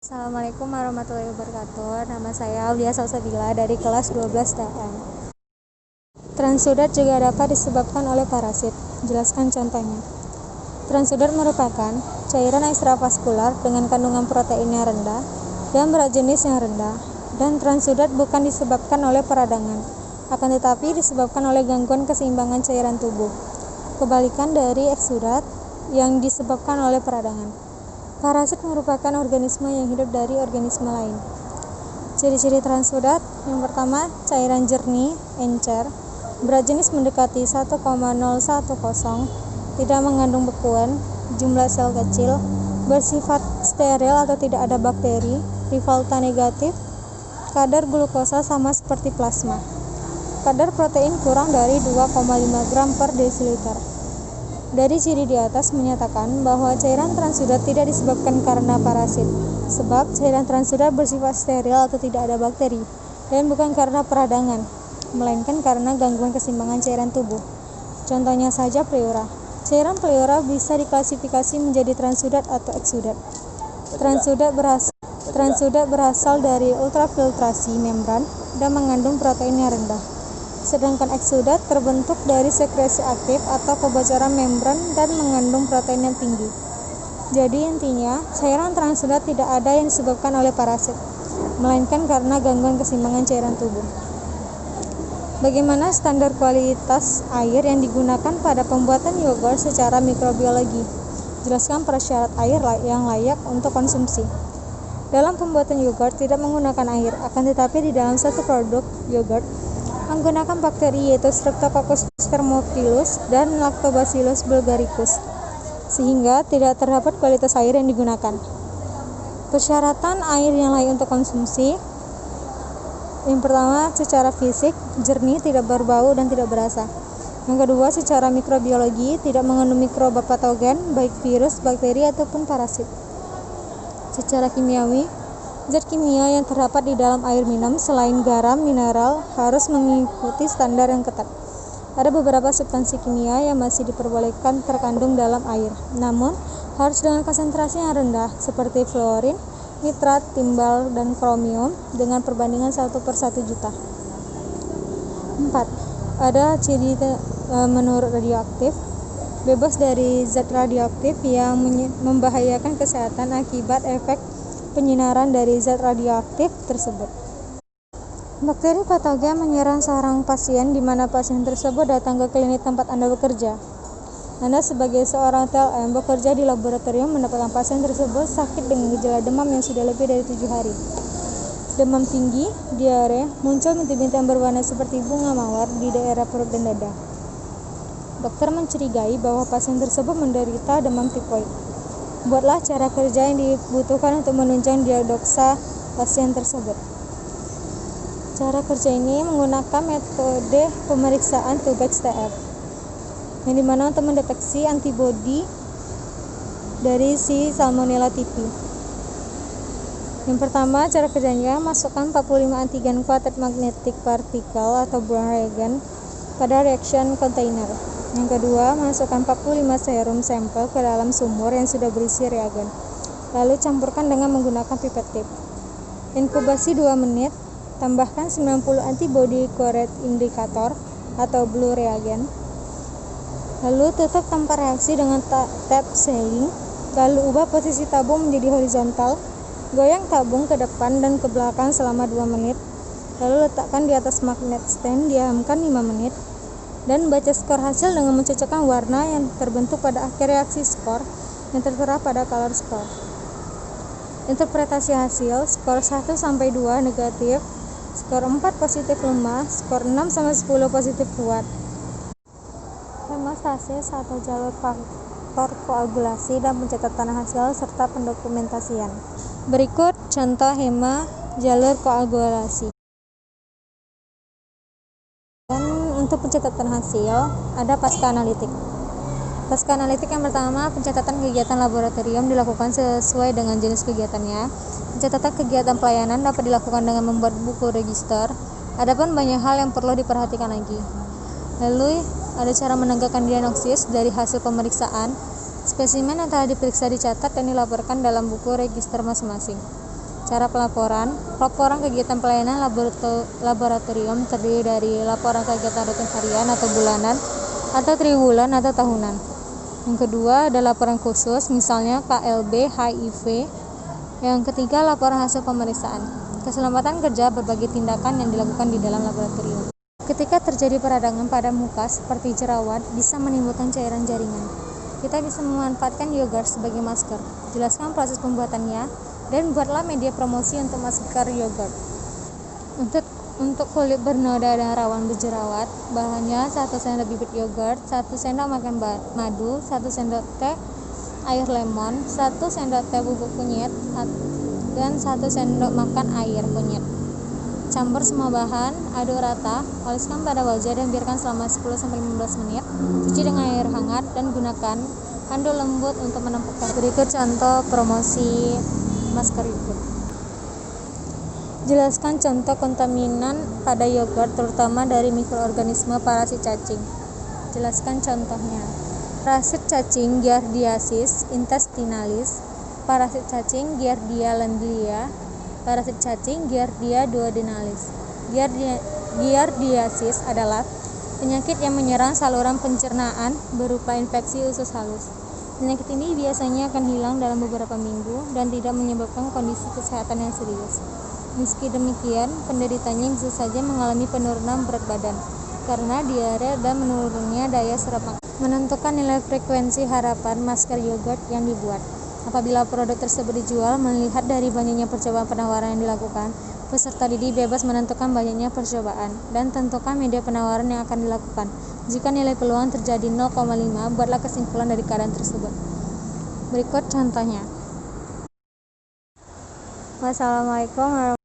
Assalamualaikum warahmatullahi wabarakatuh. Nama saya Aulia Salsabila dari kelas 12 TM. Transudat juga dapat disebabkan oleh parasit. Jelaskan contohnya. Transudat merupakan cairan ekstravaskular dengan kandungan proteinnya rendah dan berat jenis yang rendah. Dan transudat bukan disebabkan oleh peradangan, akan tetapi disebabkan oleh gangguan keseimbangan cairan tubuh. Kebalikan dari eksudat yang disebabkan oleh peradangan. Parasit merupakan organisme yang hidup dari organisme lain. Ciri-ciri transudat: yang pertama, cairan jernih, encer, berat jenis mendekati 1,010, tidak mengandung bekuan, jumlah sel kecil, bersifat steril atau tidak ada bakteri, Rivalta negatif, kadar glukosa sama seperti plasma. Kadar protein kurang dari 2,5 gram per desiliter. Dari ciri di atas menyatakan bahwa cairan transudat tidak disebabkan karena parasit, sebab cairan transudat bersifat steril atau tidak ada bakteri, dan bukan karena peradangan, melainkan karena gangguan keseimbangan cairan tubuh. Contohnya saja pleura. Cairan pleura bisa diklasifikasi menjadi transudat atau eksudat. Transudat berasal dari ultrafiltrasi membran dan mengandung protein yang rendah. Sedangkan eksudat terbentuk dari sekresi aktif atau pembocoran membran dan mengandung protein yang tinggi. Jadi intinya, cairan transudat tidak ada yang disebabkan oleh parasit, melainkan karena gangguan keseimbangan cairan tubuh. Bagaimana standar kualitas air yang digunakan pada pembuatan yogurt secara mikrobiologi? Jelaskan prasyarat air yang layak untuk konsumsi. Dalam pembuatan yogurt tidak menggunakan air, akan tetapi di dalam satu produk yogurt menggunakan bakteri yaitu Streptococcus thermophilus dan Lactobacillus bulgaricus, sehingga tidak terdapat kualitas air yang digunakan. Persyaratan air yang layak untuk konsumsi: yang pertama, secara fisik, jernih, tidak berbau dan tidak berasa. Yang kedua, secara mikrobiologi, tidak mengandung mikroba patogen, baik virus, bakteri, ataupun parasit. Secara kimiawi, zat kimia yang terdapat di dalam air minum selain garam mineral harus mengikuti standar yang ketat. Ada beberapa substansi kimia yang masih diperbolehkan terkandung dalam air, namun harus dengan konsentrasi yang rendah seperti fluorin, nitrat, timbal, dan kromium dengan perbandingan 1/1 juta. 4. Ada ciri menurut radioaktif: bebas dari zat radioaktif yang membahayakan kesehatan akibat efek penyinaran dari zat radioaktif tersebut. Bakteri patogen menyerang seorang pasien di mana pasien tersebut datang ke klinik tempat Anda bekerja. Anda sebagai seorang TLM bekerja di laboratorium mendapatkan pasien tersebut sakit dengan gejala demam yang sudah lebih dari 7 hari. Demam tinggi, diare, muncul bintik-bintik yang berwarna seperti bunga mawar di daerah perut dan dada. Dokter mencurigai bahwa pasien tersebut menderita demam tifoid. Buatlah cara kerja yang dibutuhkan untuk menunjang diagnosa pasien tersebut. Cara kerja ini menggunakan metode pemeriksaan 2-step, yang dimana untuk mendeteksi antibodi dari si Salmonella typhi. Yang pertama, cara kerjanya masukkan 45 antigen coated magnetic particle atau Brown reagent pada reaction container. Yang kedua, masukkan 45 serum sampel ke dalam sumur yang sudah berisi reagen. Lalu campurkan dengan menggunakan pipet tip. Inkubasi 2 menit, tambahkan 90 antibody correct indicator atau blue reagen. Lalu tutup tanpa reaksi dengan tap sealing. Lalu ubah posisi tabung menjadi horizontal. Goyang tabung ke depan dan ke belakang selama 2 menit. Lalu letakkan di atas magnet stand, diamkan 5 menit. Dan baca skor hasil dengan mencocokkan warna yang terbentuk pada akhir reaksi skor yang tertera pada color score. Interpretasi hasil: skor 1-2 negatif, skor 4 positif lemah, skor 6-10 positif kuat. Hemostasis atau jalur faktor koagulasi dan pencatatan hasil serta pendokumentasian. Berikut contoh hema jalur koagulasi. Untuk pencatatan hasil, ada pasca analitik. Pasca analitik yang pertama, pencatatan kegiatan laboratorium dilakukan sesuai dengan jenis kegiatannya. Pencatatan kegiatan pelayanan dapat dilakukan dengan membuat buku register. Adapun banyak hal yang perlu diperhatikan lagi. Lalu, ada cara menegakkan diagnosis dari hasil pemeriksaan. Spesimen yang telah diperiksa dicatat dan dilaporkan dalam buku register masing-masing. Cara pelaporan. Laporan kegiatan pelayanan laboratorium terdiri dari laporan kegiatan rutin harian atau bulanan, atau triwulan atau tahunan. Yang kedua ada laporan khusus, misalnya KLB, HIV. Yang ketiga laporan hasil pemeriksaan. Keselamatan kerja berbagai tindakan yang dilakukan di dalam laboratorium. Ketika terjadi peradangan pada muka seperti jerawat, bisa menimbulkan cairan jaringan. Kita bisa memanfaatkan yogurt sebagai masker. Jelaskan proses pembuatannya dan buatlah media promosi untuk masker yogurt. Untuk kulit bernoda dan rawan berjerawat, bahannya 1 sendok bibit yogurt, 1 sendok makan madu, 1 sendok teh air lemon, 1 sendok teh bubuk kunyit, dan 1 sendok makan air kunyit. Campur semua bahan, aduk rata, oleskan pada wajah dan biarkan selama 10-15 menit. Cuci dengan air hangat dan gunakan handuk lembut untuk menempelkan. Berikut contoh promosi masker yogurt. Jelaskan contoh kontaminan pada yogurt, terutama dari mikroorganisme parasit cacing. Jelaskan contohnya. Parasit cacing Giardiasis intestinalis, parasit cacing Giardia lamblia, parasit cacing Giardia duodenalis. Giardiasis adalah penyakit yang menyerang saluran pencernaan berupa infeksi usus halus. Penyakit ini biasanya akan hilang dalam beberapa minggu dan tidak menyebabkan kondisi kesehatan yang serius. Meski demikian, penderitanya bisa saja mengalami penurunan berat badan karena diare dan menurunnya daya serap makanan. Menentukan nilai frekuensi harapan masker yogurt yang dibuat. Apabila produk tersebut dijual, melihat dari banyaknya percobaan penawaran yang dilakukan, peserta didik bebas menentukan banyaknya percobaan dan tentukan media penawaran yang akan dilakukan. Jika nilai peluang terjadi 0,5, buatlah kesimpulan dari keadaan tersebut. Berikut contohnya. Wassalamualaikum warahmatullahi wabarakatuh.